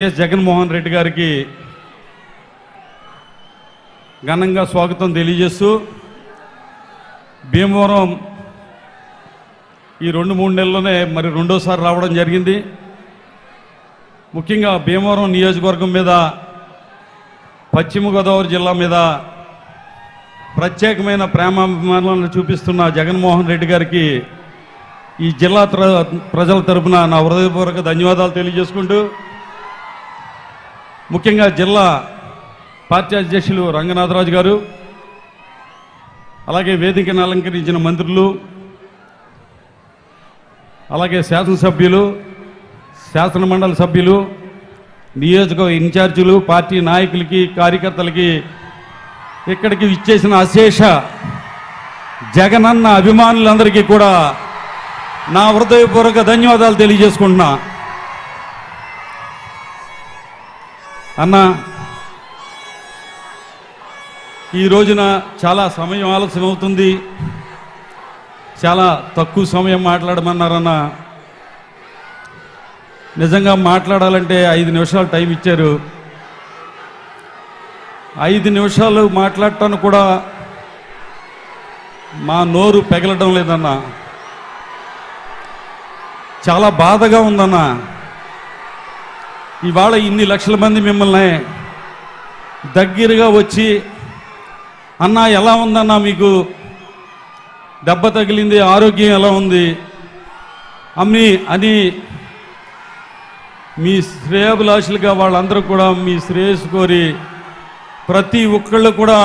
జగన్మోహన్ రెడ్డి గారికి ఘనంగా స్వాగతం తెలియజేస్తూ భీమవరం ఈ 2-3 నెలల్లోనే మరి రెండోసారి రావడం జరిగింది. ముఖ్యంగా భీమవరం నియోజకవర్గం మీద, పశ్చిమ గోదావరి జిల్లా మీద ప్రత్యేకమైన ప్రేమాభిమానాలను చూపిస్తున్న జగన్మోహన్ రెడ్డి గారికి ఈ జిల్లా ప్రజల తరపున నా హృదయపూర్వక ధన్యవాదాలు తెలియజేసుకుంటూ, ముఖ్యంగా జిల్లా పార్టీ అధ్యక్షులు రంగనాథరాజు గారు, అలాగే వేదికను అలంకరించిన మంత్రులు, అలాగే శాసనసభ్యులు, శాసనమండలి సభ్యులు, నియోజకవర్గ ఇన్ఛార్జీలు, పార్టీ నాయకులకి, కార్యకర్తలకి, ఇక్కడికి ఇచ్చేసిన అశేష జగనన్న అభిమానులందరికీ కూడా నా హృదయపూర్వక ధన్యవాదాలు తెలియజేసుకుంటున్నా. అన్న, ఈ రోజున చాలా సమయం ఆలస్యం అవుతుంది, చాలా తక్కువ సమయం మాట్లాడమన్నారన్న. నిజంగా మాట్లాడాలంటే 5 నిమిషాలు టైం ఇచ్చారు. 5 నిమిషాలు మాట్లాడటానికి కూడా మా నోరు పెగలడం లేదన్న. చాలా బాధగా ఉందన్న. ఇవాళ ఇన్ని లక్షల మంది మిమ్మల్ని దగ్గరగా వచ్చి, అన్నా ఎలా ఉందన్నా, మీకు దెబ్బ తగిలింది, ఆరోగ్యం ఎలా ఉంది అని మీ శ్రేయాభిలాషులుగా వాళ్ళందరూ కూడా మీ శ్రేయస్సు కోరి ప్రతి ఒక్కళ్ళు కూడా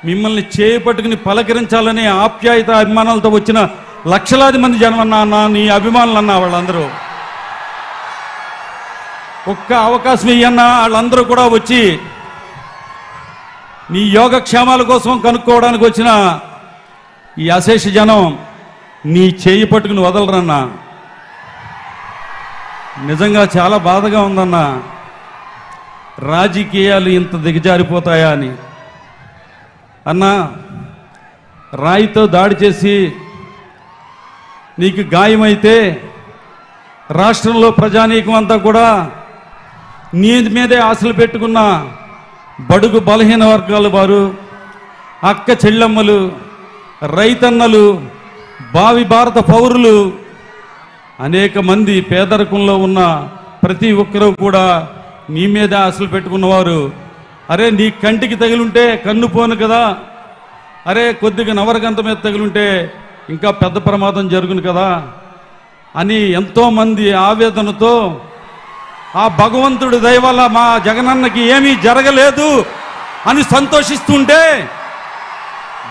మిమ్మల్ని చేపట్టుకుని పలకరించాలనే ఆప్యాయత అభిమానాలతో వచ్చిన లక్షలాది మంది జనమన్నా అన్న, నీ అభిమానులు అన్నా వాళ్ళందరూ. ఒక్క అవకాశం ఇయ్యన్నా, వాళ్ళందరూ కూడా వచ్చి నీ యోగక్షేమాల కోసం కనుక్కోవడానికి వచ్చిన ఈ అశేష జనం నీ చేయి పట్టుకుని వదలరన్నా. నిజంగా చాలా బాధగా ఉందన్న. రాజకీయాలు ఇంత దిగజారిపోతాయా అని. అన్నా, రాయితో దాడి చేసి నీకు గాయమైతే రాష్ట్రంలో ప్రజానీకం అంతా కూడా నీ మీదే ఆశలు పెట్టుకున్న బడుగు బలహీన వర్గాల వారు, అక్క చెల్లెమ్మలు, రైతన్నలు, భావి భారత పౌరులు, అనేక మంది పేదరికంలో ఉన్న ప్రతి ఒక్కరూ కూడా నీ మీదే ఆశలు పెట్టుకున్నవారు. అరే, నీ కంటికి తగిలుంటే కన్ను పోను కదా, అరే కొద్దిగా నవరగంత మీద తగిలుంటే ఇంకా పెద్ద ప్రమాదం జరుగును కదా అని ఎంతోమంది ఆవేదనతో, ఆ భగవంతుడి దయ వల్ల మా జగనన్నకి ఏమీ జరగలేదు అని సంతోషిస్తుంటే,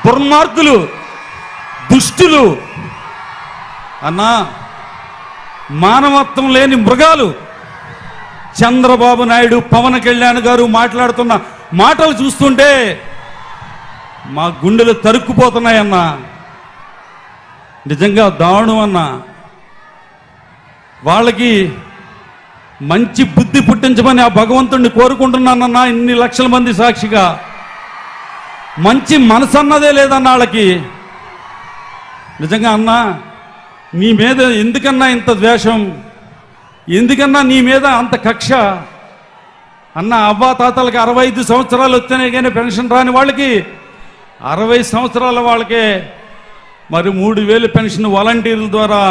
దుర్మార్గులు, దుష్టులు, అన్నా మానవత్వం లేని మృగాలు చంద్రబాబు నాయుడు, పవన్ కళ్యాణ్ గారు మాట్లాడుతున్న మాటలు చూస్తుంటే మా గుండెలు తరుక్కుపోతున్నాయన్నా. నిజంగా దారుణం అన్నా. వాళ్ళకి మంచి బుద్ధి పుట్టించమని ఆ భగవంతుడిని కోరుకుంటున్నానన్నా. ఇన్ని లక్షల మంది సాక్షిగా మంచి మనసు అన్నదే లేదన్న వాళ్ళకి. నిజంగా అన్నా, నీ మీద ఎందుకన్నా ఇంత ద్వేషం, ఎందుకన్నా నీ మీద అంత కక్ష అన్న? అవ్వాతాతలకి 65 సంవత్సరాలు వస్తేనే కానీ పెన్షన్ రాని వాళ్ళకి 60 సంవత్సరాల వాళ్ళకే మరి 3000 పెన్షన్ వాలంటీర్ల ద్వారా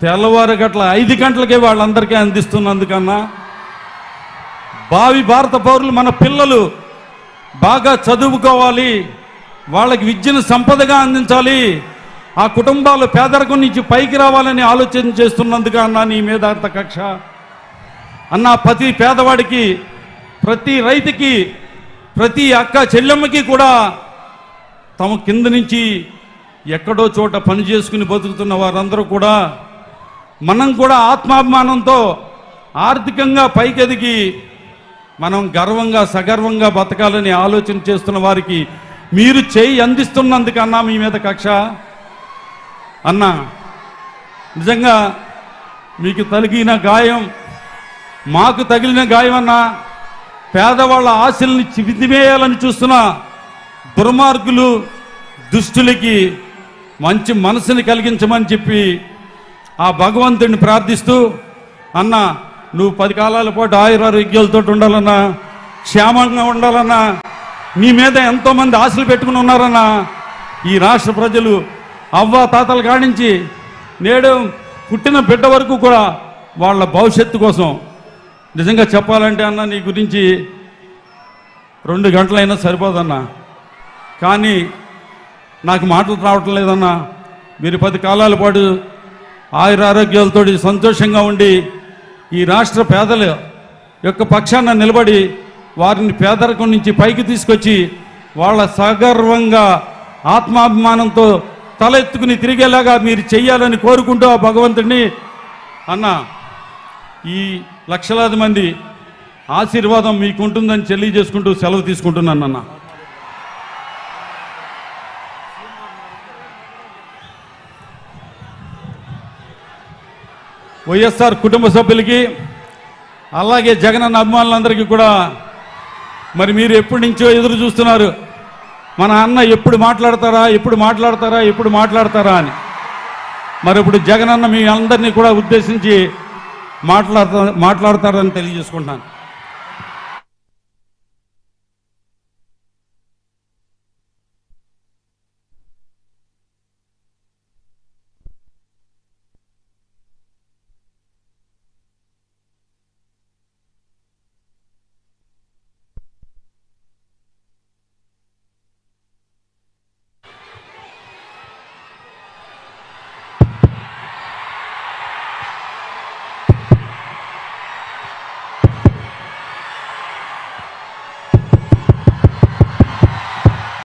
తెల్లవారు గట్ల 5 గంటలకే వాళ్ళందరికీ అందిస్తున్నందుకన్నా, భావి భారత పౌరులు మన పిల్లలు బాగా చదువుకోవాలి, వాళ్ళకి విద్యను సంపదగా అందించాలి, ఆ కుటుంబాలు పేదరికం నుంచి పైకి రావాలని ఆలోచన చేస్తున్నందుకు అన్నా నీ మీద అంత కక్ష అన్నా. ప్రతి పేదవాడికి, ప్రతి రైతుకి, ప్రతి అక్క చెల్లెమ్మకి కూడా తమ కింద నుంచి ఎక్కడో చోట పని చేసుకుని బతుకుతున్న వారందరూ కూడా, మనం కూడా ఆత్మాభిమానంతో ఆర్థికంగా పైకెదిగి మనం గర్వంగా సగర్వంగా బతకాలని ఆలోచన చేస్తున్న వారికి మీరు చేయి అందిస్తున్నందుకన్నా మీ మీద కక్ష అన్నా. నిజంగా మీకు తగిలిన గాయం మాకు తగిలిన గాయం అన్నా. పేదవాళ్ళ ఆశల్ని చివితిమేయాలని చూస్తున్న దుర్మార్గులు, దుష్టులకి మంచి మనసుని కలిగించమని చెప్పి ఆ భగవంతుడిని ప్రార్థిస్తూ, అన్న నువ్వు 10 కాలాల పాటు ఆయురారోగ్యాలతో ఉండాలన్నా, క్షేమంగా ఉండాలన్నా, నీ మీద ఎంతోమంది ఆశలు పెట్టుకుని ఉన్నారన్నా. ఈ రాష్ట్ర ప్రజలు అవ్వ తాతల కాడించి నేడు పుట్టిన బిడ్డ వరకు కూడా వాళ్ళ భవిష్యత్తు కోసం నిజంగా చెప్పాలంటే అన్న నీ గురించి 2 గంటలైనా సరిపోదన్నా. కానీ నాకు మాటలు రావటం లేదన్నా. మీరు 10 కాలాల పాటు ఆయురారోగ్యాలతో సంతోషంగా ఉండి ఈ రాష్ట్ర పేదల యొక్క పక్షాన నిలబడి వారిని పేదరికం నుంచి పైకి తీసుకొచ్చి వాళ్ళ సగర్వంగా ఆత్మాభిమానంతో తల ఎత్తుకుని తిరిగేలాగా మీరు చెయ్యాలని కోరుకుంటూ ఆ భగవంతుడిని అన్న ఈ లక్షలాది మంది ఆశీర్వాదం మీకుంటుందని తెలియజేసుకుంటూ సెలవు తీసుకుంటున్నాను అన్న. వైఎస్ఆర్ కుటుంబ సభ్యులకి అలాగే జగనన్న అభిమానులందరికీ కూడా మరి మీరు ఎప్పటి నుంచో ఎదురు చూస్తున్నారు, మన అన్న ఎప్పుడు మాట్లాడతారా అని. మరి ఇప్పుడు జగనన్న మీ అందరినీ కూడా ఉద్దేశించి మాట్లాడతారని తెలియజేసుకుంటున్నాను.